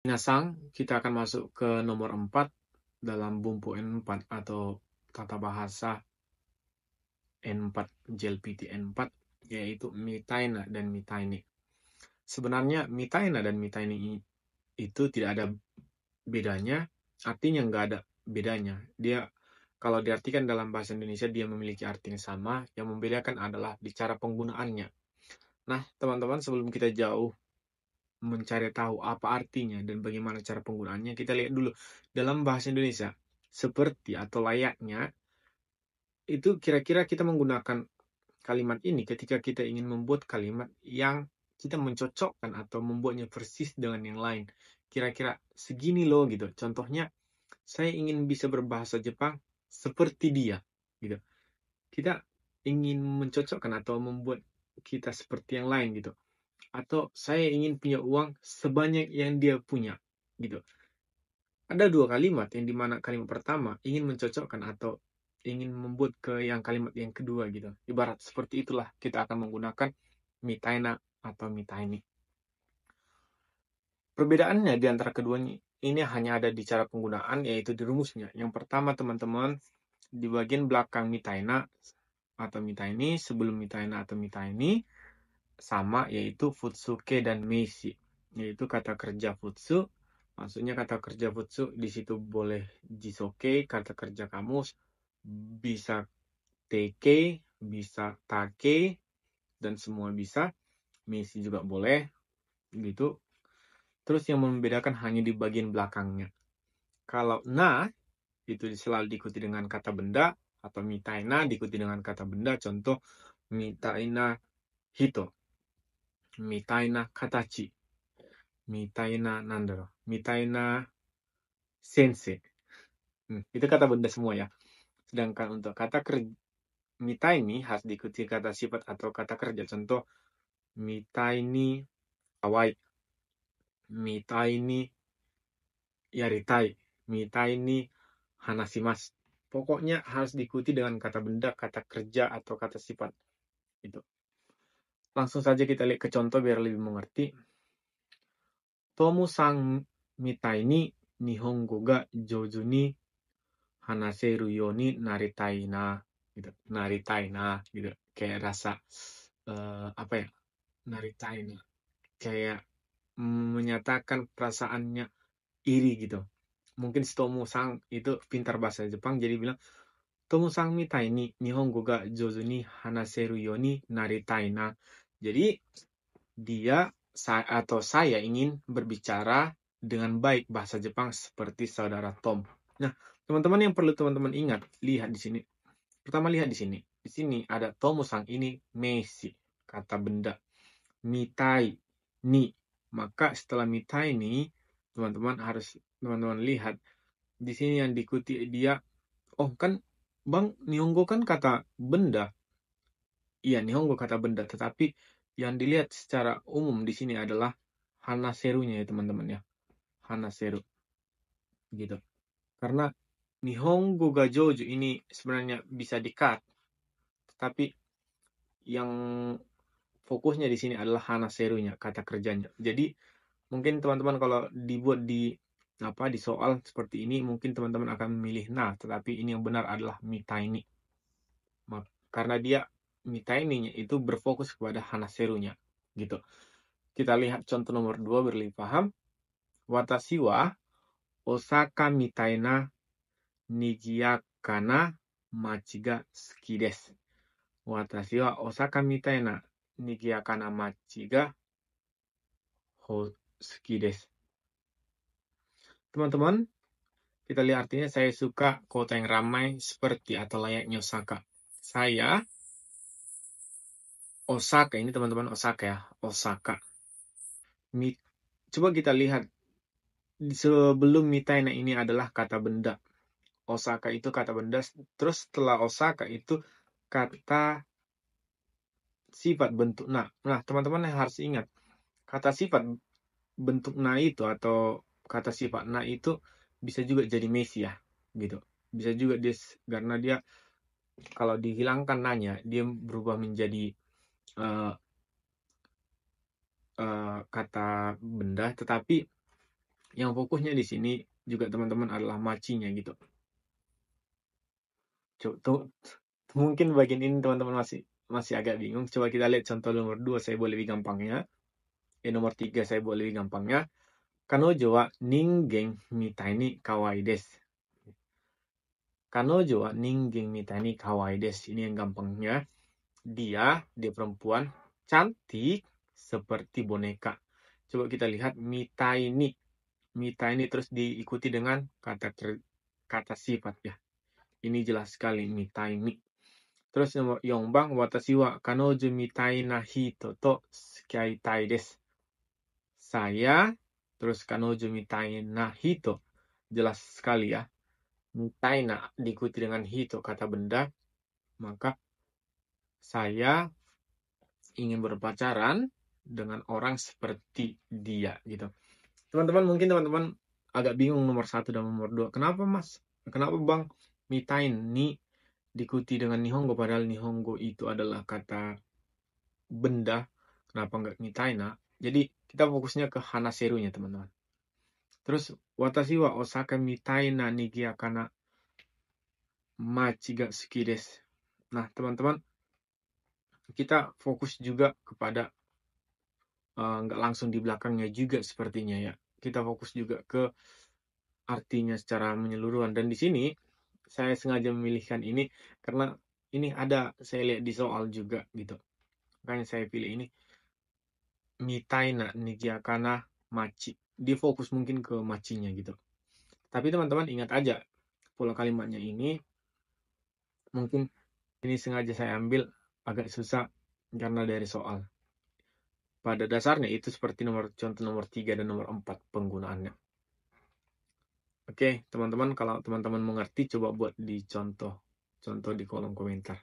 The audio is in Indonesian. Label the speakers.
Speaker 1: Minasang, kita akan masuk ke nomor 4 dalam bumpu N4 atau tata bahasa N4, JLPT N4, yaitu mitaina dan mitaini. Sebenarnya mitaina dan mitaini itu tidak ada bedanya, artinya nggak ada bedanya. Dia kalau diartikan dalam bahasa Indonesia, dia memiliki arti yang sama, yang membedakan adalah di cara penggunaannya. Nah, teman-teman, sebelum kita jauh mencari tahu apa artinya dan bagaimana cara penggunaannya, kita lihat dulu dalam bahasa Indonesia. Seperti atau layaknya, itu kira-kira kita menggunakan kalimat ini ketika kita ingin membuat kalimat yang kita mencocokkan atau membuatnya persis dengan yang lain. Kira-kira segini loh gitu. Contohnya, saya ingin bisa berbahasa Jepang seperti dia gitu. Kita ingin mencocokkan atau membuat kita seperti yang lain gitu. Atau saya ingin punya uang sebanyak yang dia punya gitu. Ada dua kalimat yang dimana kalimat pertama ingin mencocokkan atau ingin membuat ke yang kalimat yang kedua gitu. Ibarat seperti itulah kita akan menggunakan mitaina atau mitaini. Perbedaannya di antara keduanya ini hanya ada di cara penggunaan, yaitu di rumusnya. Yang pertama, teman-teman, di bagian belakang mitaina atau mitaini, sebelum mitaina atau mitaini, sama, yaitu futsuke dan meisi. Yaitu kata kerja futsu, maksudnya kata kerja futsu di situ boleh jisoke, kata kerja kamus, bisa teke, bisa take, dan semua bisa. Meisi juga boleh, gitu. Terus yang membedakan hanya di bagian belakangnya. Kalau na, itu selalu diikuti dengan kata benda, atau mitaina diikuti dengan kata benda. Contoh, mitaina hito, mitaina katachi, mitaina nandaro, mitaina sensei. Itu kata benda semua ya. Sedangkan untuk kata kerja, mitaini harus diikuti kata sifat atau kata kerja. Contoh, mitaini kawai, mitaini yaritai, mitaini hanashimasu. Pokoknya harus diikuti dengan kata benda, kata kerja, atau kata sifat. Itu. Langsung saja kita lihat ke contoh biar lebih mengerti. Tomo-san mitai ni Nihongo ga jouju ni hanaseru you ni naritai na. Gitu. Naritai na. Gitu. Kayak rasa, apa ya? Naritai na. Kayak menyatakan perasaannya iri gitu. Mungkin si Tomo-san itu pintar bahasa Jepang, jadi bilang, Tomo-san mitai ni Nihongo ga jouju ni hanaseru you ni naritai na. Jadi, dia atau saya ingin berbicara dengan baik bahasa Jepang seperti saudara Tom. Nah, teman-teman yang perlu teman-teman ingat, lihat di sini. Pertama lihat di sini. Di sini ada Tomo-san, ini meisi, kata benda. Mitai ni. Maka setelah mitai ni, teman-teman lihat di sini yang diikuti dia. Oh kan, Bang, Nihongo kan kata benda. Iya, Nihongo kata benda, tetapi yang dilihat secara umum di sini adalah hanaserunya ya teman-teman ya. Hanaseru. Gitu. Karena Nihongo ga jouju ini sebenarnya bisa di-cut. Tetapi yang fokusnya di sini adalah hanaserunya, kata kerjanya. Jadi mungkin teman-teman kalau dibuat di soal seperti ini, mungkin teman-teman akan memilih na, tetapi ini yang benar adalah mitaini. Karena dia mitaininya itu berfokus kepada hanaserunya. Gitu. Kita lihat contoh nomor 2 biar lebih paham. Watashi wa Osaka mitaina nigiyaka na machi ga suki desu. Watashi wa Osaka mitaina nigiyaka na machi ga suki desu. Teman-teman, kita lihat artinya, saya suka kota yang ramai seperti atau layaknya Osaka. Saya Osaka, ini teman-teman Osaka ya, Osaka. Coba kita lihat, sebelum mitaina ini adalah kata benda. Osaka itu kata benda, terus setelah Osaka itu kata sifat bentuk na. Nah, teman-teman harus ingat, kata sifat bentuk na itu atau kata sifat na itu bisa juga jadi meisi ya, gitu. Bisa juga dia, karena dia kalau dihilangkan nanya, dia berubah menjadi kata benda, tetapi Yang fokusnya di sini juga teman-teman adalah macinya gitu. Mungkin bagian ini teman-teman masih agak bingung. Coba kita lihat contoh nomor 2, saya buat lebih gampangnya. Nomor 3 saya buat lebih gampangnya. Kanojo wa ningen mitai ni kawaii desu. Kanojo wa ningen mitai ni kawaii desu. Ini yang gampangnya. Dia perempuan cantik seperti boneka. Coba kita lihat mitai ni. Mitai ni terus diikuti dengan kata sifat ya. Ini jelas sekali mitai ni. Terus nomor 4 番、私は彼女みたいな人と付き合いたいです。Saya, terus kanojo mitai na hito. Jelas sekali ya. Mitai na diikuti dengan hito, kata benda. Maka saya ingin berpacaran dengan orang seperti dia gitu. Teman-teman, mungkin teman-teman agak bingung nomor 1 dan nomor 2. Kenapa mas? Kenapa bang mitai ni diikuti dengan nihongo, padahal nihongo itu adalah kata benda, kenapa nggak mitai na? Jadi kita fokusnya ke hanaserunya teman-teman. Terus watashi wa osaka mitai na nigiaka na machi ga suki desu. Nah teman-teman, kita fokus juga kepada nggak langsung di belakangnya juga sepertinya ya. Kita fokus juga ke artinya secara menyeluruhan. Dan di sini saya sengaja memilihkan ini karena ini ada saya lihat di soal juga gitu. Makanya saya pilih ini. Mitai na nigiaka na machi. Dia fokus mungkin ke machinya gitu. Tapi teman-teman ingat aja pola kalimatnya ini mungkin ini sengaja saya ambil agak susah karena dari soal. Pada dasarnya itu seperti contoh nomor 3 dan nomor 4 penggunaannya. Oke, teman-teman, kalau teman-teman mengerti coba buat di contoh di kolom komentar.